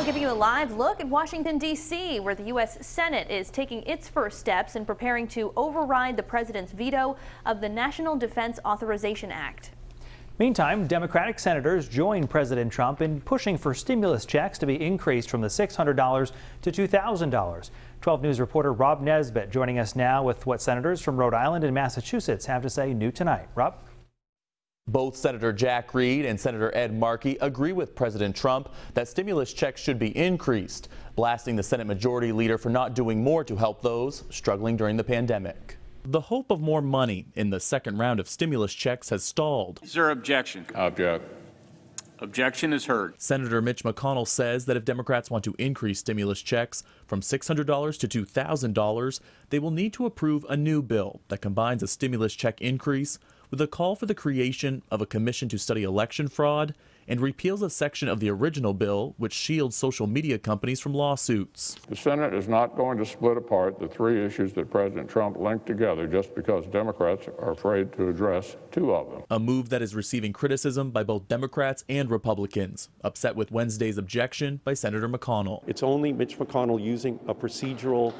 giving you a live look at Washington, D.C., where the U.S. Senate is taking its first steps in preparing to override the president's veto of the National Defense Authorization Act. Meantime, Democratic senators join President Trump in pushing for stimulus checks to be increased from the $600 to $2,000. 12 News reporter Rob Nesbitt joining us now with what senators from Rhode Island and Massachusetts have to say new tonight. Rob? Both Senator Jack Reed and Senator Ed Markey agree with President Trump that stimulus checks should be increased, blasting the Senate Majority Leader for not doing more to help those struggling during the pandemic. The hope of more money in the second round of stimulus checks has stalled. Is there objection? Object. Objection is heard. Senator Mitch McConnell says that if Democrats want to increase stimulus checks from $600 to $2,000, they will need to approve a new bill that combines a stimulus check increase with a call for the creation of a commission to study election fraud and repeals a section of the original bill which shields social media companies from lawsuits. The Senate is not going to split apart the three issues that President Trump linked together just because Democrats are afraid to address two of them. A move that is receiving criticism by both Democrats and Republicans, upset with Wednesday's objection by Senator McConnell. It's only Mitch McConnell using a procedural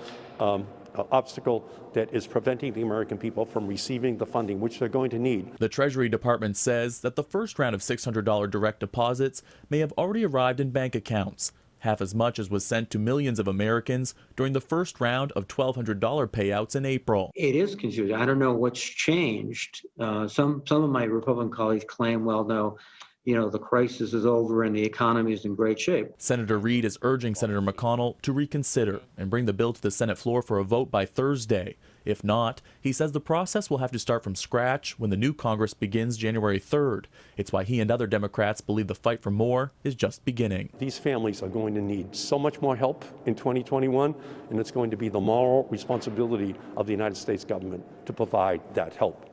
obstacle that is preventing the American people from receiving the funding which they're going to need. The Treasury Department says that the first round of $600 direct deposits may have already arrived in bank accounts, half as much as was sent to millions of Americans during the first round of $1,200 payouts in April. It is confusing. I don't know what's changed. Some of my Republican colleagues claim, well, no, the crisis is over and the economy is in great shape. Senator Reed is urging Senator McConnell to reconsider and bring the bill to the Senate floor for a vote by Thursday. If not, he says the process will have to start from scratch when the new Congress begins January 3rd. It's why he and other Democrats believe the fight for more is just beginning. These families are going to need so much more help in 2021, and it's going to be the moral responsibility of the United States government to provide that help.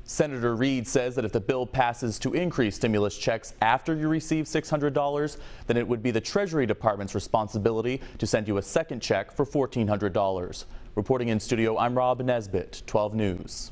Senator Reed says that if the bill passes to increase stimulus checks after you receive $600, then it would be the Treasury Department's responsibility to send you a second check for $1,400. Reporting in studio, I'm Rob Nesbitt, 12 News.